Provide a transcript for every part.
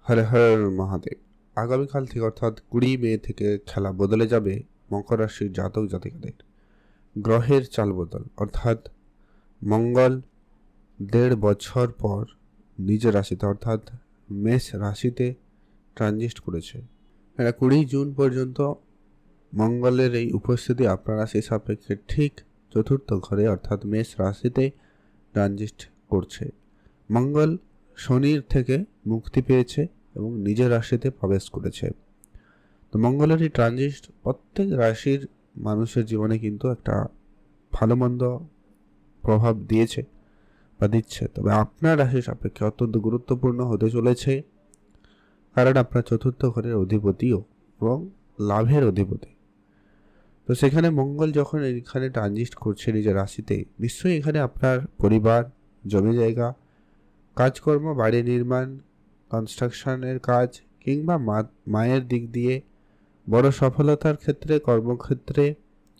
হর হর মহাদেব। আগামীকাল থেকে অর্থাৎ 20 মে থেকে খেলা বদলে যাবে মকর রাশির জাতক জাতিকাদের। গ্রহের চাল বদল অর্থাৎ মঙ্গল 1.5 বছর পর নিজ রাশিতে অর্থাৎ মেষ রাশিতে ট্রানজিট করেছে। এটা 20 জুন পর্যন্ত মঙ্গলের এই উপস্থিতি আপনার রাশি সাপেক্ষে ঠিক চতুর্থ ঘরে অর্থাৎ মেষ রাশিতে ট্রানজিট করছে। মঙ্গল শনির থেকে মুক্তি পেয়েছে এবং নিজের রাশিতে প্রবেশ করেছে। তো মঙ্গলের এই ট্রানজিট প্রত্যেক রাশির মানুষের জীবনে কিন্তু একটা ভালো মন্দ প্রভাব দিয়েছে বা দিচ্ছে, তবে আপনার রাশির সাপেক্ষে অত্যন্ত গুরুত্বপূর্ণ হতে চলেছে, কারণ আপনার চতুর্থ ঘরের অধিপতিও এবং লাভের অধিপতি। তো সেখানে মঙ্গল যখন এখানে ট্রানজিট করছে নিজের রাশিতে, নিশ্চয়ই এখানে আপনার পরিবার, জমি জায়গা, কাজকর্ম, বাড়ি নির্মাণ, কনস্ট্রাকশনের কাজ কিংবা মায়ের দিক দিয়ে বড় সফলতার ক্ষেত্রে, কর্মক্ষেত্রে,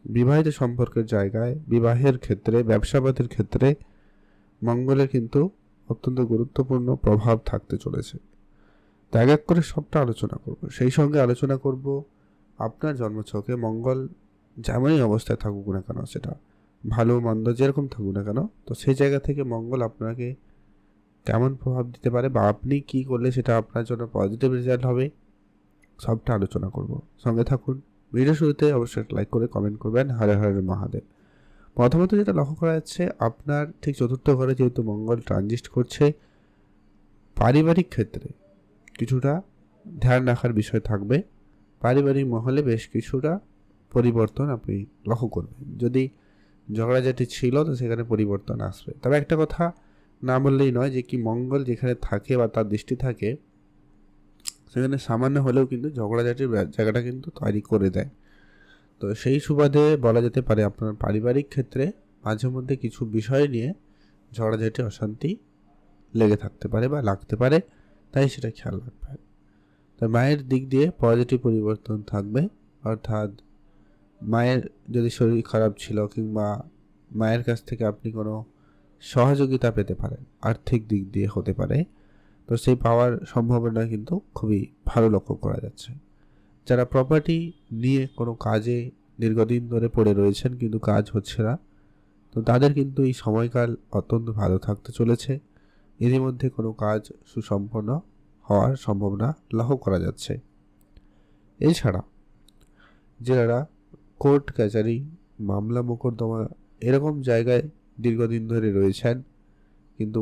বিবাহিত সম্পর্কের জায়গায়, বিবাহের ক্ষেত্রে, ব্যবসাপাতির ক্ষেত্রে মঙ্গলের কিন্তু অত্যন্ত গুরুত্বপূর্ণ প্রভাব থাকতে চলেছে। তো এক এক করে সবটা আলোচনা করব। সেই সঙ্গে আলোচনা করব আপনার জন্মছকে মঙ্গল যেমনই অবস্থায় থাকুক না কেন, সেটা ভালো মন্দ যেরকম থাকুক না কেন, তো সেই জায়গা থেকে মঙ্গল আপনাকে কেমন প্রভাব দিতে পারে বা আপনি কি করলে সেটা আপনার জন্য পজিটিভ রেজাল্ট হবে, সবটা আলোচনা করব। সঙ্গে থাকুন। ভিডিও শুরুতে অবশ্যই লাইক করে কমেন্ট করবেন। হরে হরে মহাদেব। প্রথমত যেটা লক্ষ্য করা যাচ্ছে, আপনার ঠিক চতুর্থ ঘরে যেহেতু মঙ্গল ট্রানজিট করছে, পারিবারিক ক্ষেত্রে কিছুটা ধ্যান রাখার বিষয় থাকবে। পারিবারিক মহলে বেশ কিছুটা পরিবর্তন আপনি লক্ষ্য করবেন। যদি ঝগড়াঝাটি ছিল তো সেখানে পরিবর্তন আসবে। তবে একটা কথা না বললেই নয়, যে কি মঙ্গল যেখানে থাকে বা তার দৃষ্টি থাকে সেখানে সামান্য হলেও কিন্তু ঝগড়াঝাটির জায়গাটা কিন্তু তৈরি করে দেয়। তো সেই সুবাদে বলা যেতে পারে আপনার পারিবারিক ক্ষেত্রে মাঝে মধ্যে কিছু বিষয় নিয়ে ঝগড়াঝাটি, অশান্তি লেগে থাকতে পারে বা লাগতে পারে, তাই সেটা খেয়াল রাখবেন। তো মায়ের দিক দিয়ে পজিটিভ পরিবর্তন থাকবে, অর্থাৎ মায়ের যদি শরীর খারাপ ছিল কিংবা মায়ের কাছ থেকে আপনি কোনো সহযোগিতা পেতে পারেন, আর্থিক দিক দিয়ে হতে পারে, তো সেই পাওয়ার সম্ভাবনা কিন্তু খুবই ভালো লক্ষ্য করা যাচ্ছে। যারা প্রপার্টি নিয়ে কোনো কাজে দীর্ঘদিন ধরে পড়ে রয়েছেন কিন্তু কাজ হচ্ছে না, তো তাদের কিন্তু এই সময়কাল অত্যন্ত ভালো থাকতে চলেছে। এরই মধ্যে কোনো কাজ সুসম্পন্ন হওয়ার সম্ভাবনা লক্ষ্য করা যাচ্ছে। এছাড়া যারা কোর্ট কাচারি, মামলা মোকদ্দমা এরকম জায়গায় দীর্ঘদিন ধরে রয়েছেন কিন্তু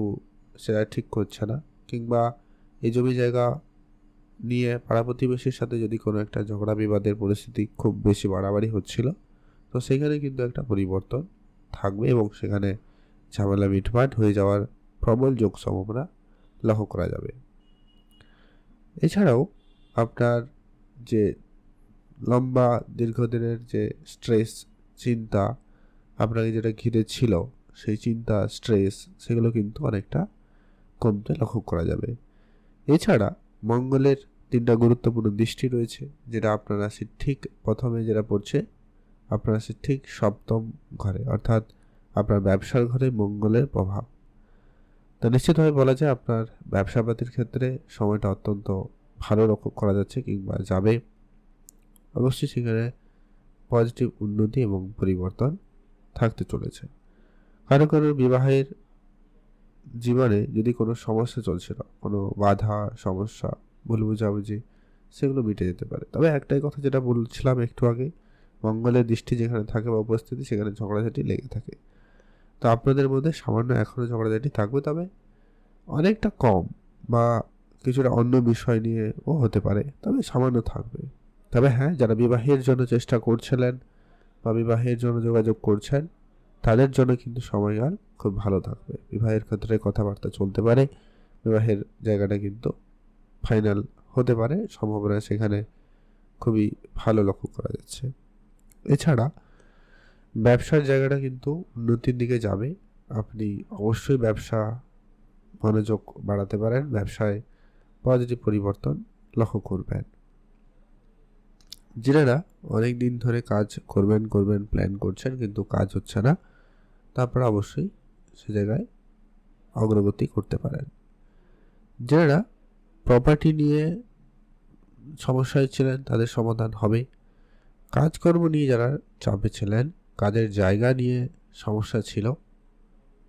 সেটা ঠিক করছে না, কিংবা এই জমি জায়গা নিয়ে পাড়া প্রতিবেশীর সাথে যদি কোনো একটা ঝগড়া বিবাদের পরিস্থিতি খুব বেশি বাড়াবাড়ি হচ্ছিল, তো সেখানে কিন্তু একটা পরিবর্তন থাকবে এবং সেখানে ঝামেলা মিটমাট হয়ে যাওয়ার প্রবল যোগ সম্ভাবনা লক্ষ্য করা যাবে। এছাড়াও আপনার যে লম্বা দীর্ঘদিনের যে স্ট্রেস, চিন্তা আপনাকে যেটা ঘিরে ছিল, সেই চিন্তা, স্ট্রেস সেগুলো কিন্তু অনেকটা কমতে লক্ষ্য করা যাবে। এছাড়া মঙ্গলের 3টা গুরুত্বপূর্ণ দৃষ্টি রয়েছে, যেটা আপনার রাশির ঠিক প্রথমে যেটা পড়ছে আপনার রাশির ঠিক সপ্তম ঘরে, অর্থাৎ আপনার ব্যবসার ঘরে মঙ্গলের প্রভাব। তো নিশ্চিতভাবে বলা যায় আপনার ব্যবসাপাতির ক্ষেত্রে সময়টা অত্যন্ত ভালো লক্ষ্য করা যাচ্ছে কিংবা যাবে। অবশ্যই সেখানে পজিটিভ উন্নতি এবং পরিবর্তন থাকতে চলেছে। কারো কারোর বিবাহের জীবনে যদি কোনো সমস্যা চলছিল, কোনো বাধা, সমস্যা, ভুল বোঝাবুঝি, সেগুলো মিটে যেতে পারে। তবে একটাই কথা যেটা বলছিলাম একটু আগে, মঙ্গলের দৃষ্টি যেখানে থাকে বা উপস্থিতি সেখানে ঝগড়াঝাটি লেগে থাকে। তো আপনাদের মধ্যে সামান্য এখনও ঝগড়াঝাটি থাকবে, তবে অনেকটা কম, বা কিছুটা অন্য বিষয় নিয়েও হতে পারে, তবে সামান্য থাকবে। তবে হ্যাঁ, যারা বিবাহের জন্য চেষ্টা করছিলেন বা বিবাহের জন্য যোগাযোগ করছেন, তাদের জন্য কিন্তু সময়কাল খুব ভালো থাকবে। বিবাহের ক্ষেত্রে কথাবার্তা চলতে পারে, বিবাহের জায়গাটা কিন্তু ফাইনাল হতে পারে, সম্ভাবনা সেখানে খুবই ভালো লক্ষ্য করা যাচ্ছে। এছাড়া ব্যবসার জায়গাটা কিন্তু উন্নতির দিকে যাবে। আপনি অবশ্যই ব্যবসা মনোযোগ বাড়াতে পারেন, ব্যবসায় পজিটিভ পরিবর্তন লক্ষ্য করবেন। যারা অনেক দিন ধরে কাজ করবেন প্ল্যান করছেন কিন্তু কাজ হচ্ছে না, তারপর অবশ্যই সে জায়গায় অগ্রগতি করতে পারেন। যারা প্রপার্টি নিয়ে সমস্যায় ছিলেন তাদের সমাধান হবে। কাজকর্ম নিয়ে যারা চাপে ছিলেন, কাজের জায়গা নিয়ে সমস্যা ছিল,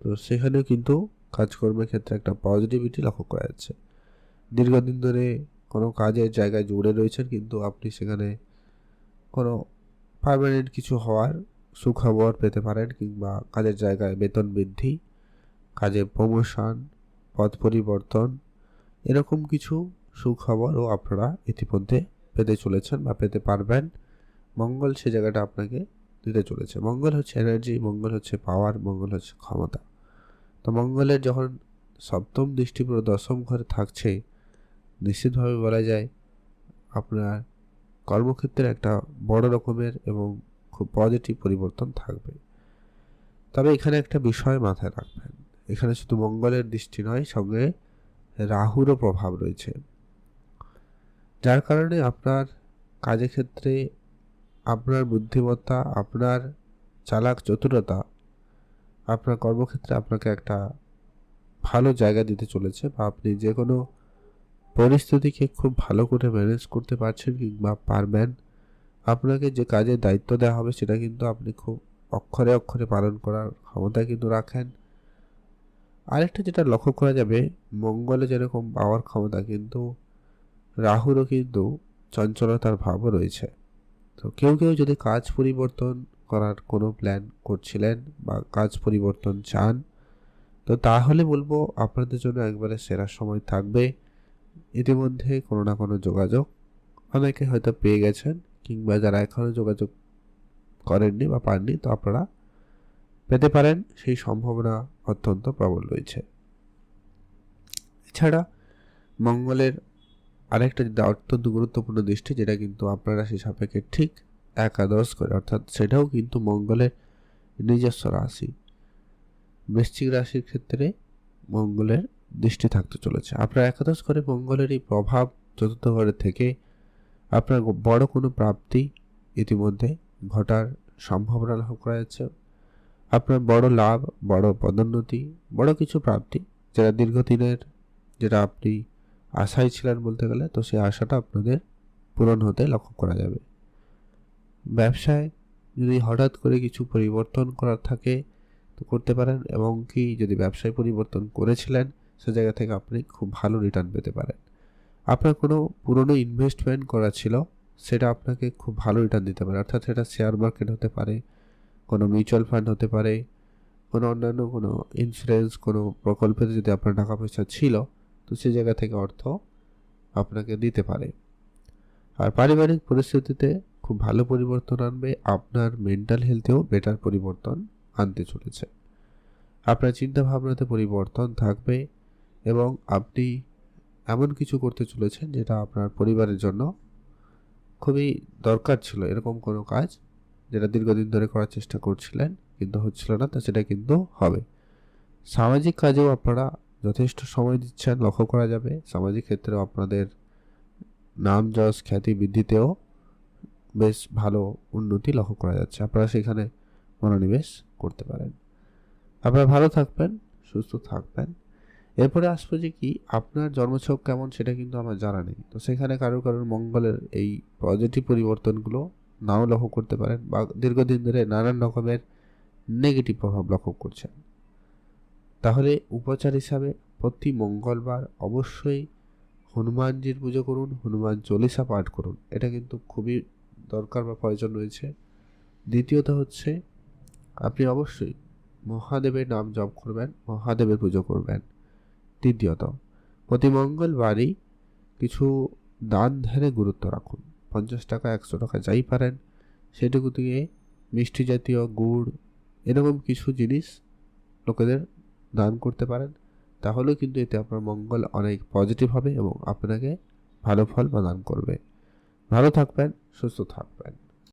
তো সেখানেও কিন্তু কাজকর্মের ক্ষেত্রে একটা পজিটিভিটি লক্ষ্য করা যাচ্ছে। দীর্ঘদিন ধরে কোনো কাজের জায়গায় জুড়ে রয়েছেন কিন্তু আপনি সেখানে কোনো পার্মানেন্ট কিছু হওয়ার সুখবর পেতে পারেন, কিংবা কাজের জায়গায় বেতন বৃদ্ধি, কাজে প্রমোশন, পদ পরিবর্তন, এরকম কিছু সুখবরও আপনারা ইতিমধ্যে পেতে চলেছেন বা পেতে পারবেন। মঙ্গল সে জায়গাটা আপনাকে দিতে চলেছে। মঙ্গল হচ্ছে এনার্জি, মঙ্গল হচ্ছে পাওয়ার, মঙ্গল হচ্ছে ক্ষমতা। তো মঙ্গলের যখন সপ্তম দৃষ্টি পুরো দশম ঘরে থাকছে, নিশ্চিতভাবে বলা যায় আপনার কর্মক্ষেত্রে একটা বড় রকমের এবং খুব পজিটিভ পরিবর্তন থাকবে। তবে এখানে একটা বিষয় মাথায় রাখবেন, এখানে শুধু মঙ্গলের দৃষ্টি নয়, সঙ্গে রাহুরও প্রভাব রয়েছে, যার কারণে আপনার কাজের ক্ষেত্রে আপনার বুদ্ধিমত্তা, আপনার চালাক চতুরতা আপনার কর্মক্ষেত্রে আপনাকে একটা ভালো জায়গা দিতে চলেছে, বা আপনি যে কোনো পরিস্থিতিকে খুব ভালো করে ম্যানেজ করতে পারছেন কিংবা পারবেন। আপনাকে যে কাজের দায়িত্ব দেওয়া হবে সেটা কিন্তু আপনি খুব অক্ষরে অক্ষরে পালন করার ক্ষমতা কিন্তু রাখেন। আরেকটা যেটা লক্ষ্য করা যাবে, মঙ্গলে যেরকম পাওয়ার ক্ষমতা, কিন্তু রাহুরও কিন্তু চঞ্চলতার ভাবও রয়েছে। তো কেউ কেউ যদি কাজ পরিবর্তন করার কোনো প্ল্যান করছিলেন বা কাজ পরিবর্তন চান, তো তাহলে বলবো আপনাদের জন্য একবারে সেরা সময় থাকবে। ইতিমধ্যে কোনো না কোনো যোগাযোগ অনেকে হয়তো পেয়ে গেছেন, কিংবা যারা এখনও যোগাযোগ করেননি বা পাননি, তো আপনারা পেতে পারেন, সেই সম্ভাবনা অত্যন্ত প্রবল রয়েছে। এছাড়া মঙ্গলের আরেকটা যেটা অত্যন্ত গুরুত্বপূর্ণ দৃষ্টি, যেটা কিন্তু আপনার রাশি সাপেক্ষে ঠিক একাদশ করে, অর্থাৎ সেটাও কিন্তু মঙ্গলের নিজস্ব রাশি। বৃশ্চিক রাশির ক্ষেত্রে মঙ্গলের দৃষ্টি থাকতে চলেছে। আপনার একাদশ করে মঙ্গলের এই প্রভাব চতুর্থ ঘরে থেকে আপনার বড় কোনো প্রাপ্তি ইতিমধ্যে ঘটার সম্ভাবনা লক্ষ্য করা যাচ্ছে। আপনার বড় লাভ, বড় পদোন্নতি, বড় কিছু প্রাপ্তি, যেটা দীর্ঘদিনের, যেটা আপনি আশায় ছিলেন বলতে গেলে, তো সেই আশাটা আপনাদের পূরণ হতে লক্ষ্য করা যাবে। ব্যবসায় যদি হঠাৎ করে কিছু পরিবর্তন করার থাকে তো করতে পারেন, এবং কি যদি ব্যবসায় পরিবর্তন করেছিলেন সে জায়গা থেকে আপনি খুব ভালো রিটার্ন পেতে পারেন। আপনার কোনো পুরনো ইনভেস্টমেন্ট করা ছিল, সেটা আপনাকে খুব ভালো রিটার্ন দিতে পারে, অর্থাৎ সেটা শেয়ার মার্কেট হতে পারে, কোনো মিউচুয়াল ফান্ড হতে পারে, কোনো অন্যান্য কোনো ইন্স্যুরেন্স, কোনো প্রকল্পেতে যদি আপনার টাকা পয়সা ছিল, তো সেই জায়গা থেকে অর্থ আপনাকে দিতে পারে। আর পারিবারিক পরিস্থিতিতে খুব ভালো পরিবর্তন আনবে, আপনার মেন্টাল হেলথেও বেটার পরিবর্তন আনতে চলেছে। আপনার চিন্তা ভাবনাতে পরিবর্তন থাকবে, এবং আপনি এমন কিছু করতে চলেছেন যেটা আপনার পরিবারের জন্য খুবই দরকার ছিল। এরকম কোনো কাজ যেটা দীর্ঘদিন ধরে করার চেষ্টা করছিলেন কিন্তু হচ্ছিল না, তা সেটা কিন্তু হবে। সামাজিক কাজেও আপনারা যথেষ্ট সময় দিচ্ছেন, লক্ষ্য করা যাবে। সামাজিক ক্ষেত্রেও আপনাদের নাম যশ খ্যাতি বৃদ্ধিতেও বেশ ভালো উন্নতি লক্ষ্য করা যাচ্ছে, আপনারা সেখানে মনোনিবেশ করতে পারেন। আপনারা ভালো থাকবেন, সুস্থ থাকবেন। এরপরে আসবো যে কি আপনার জন্মছক কেমন সেটা কিন্তু আমার জানা নেই, তো সেখানে কারোর মঙ্গলের এই পজিটিভ পরিবর্তনগুলো নাও লক্ষ্য করতে পারেন, বা দীর্ঘদিন ধরে নানান রকমের নেগেটিভ প্রভাব লক্ষ্য করছেন। তাহলে উপচার হিসাবে প্রতি মঙ্গলবার অবশ্যই হনুমানজির পুজো করুন, হনুমান চল্লিশা পাঠ করুন, এটা কিন্তু খুবই দরকার বা প্রয়োজন রয়েছে। দ্বিতীয়ত হচ্ছে আপনি অবশ্যই মহাদেবের নাম জপ করবেন, মহাদেবের পুজো করবেন। তৃতীয়ত প্রতি মঙ্গলবারই কিছু দান ধ্যানে গুরুত্ব রাখুন। 50 টাকা 100 টাকা যাই পারেন সেটুকু দিয়ে মিষ্টি জাতীয় গুড় এরকম কিছু জিনিস লোকেদের দান করতে পারেন, তাহলেও কিন্তু এতে আপনার মঙ্গল অনেক পজিটিভ হবে এবং আপনাকে ভালো ফল প্রদান করবে। ভালো থাকবেন, সুস্থ থাকবেন।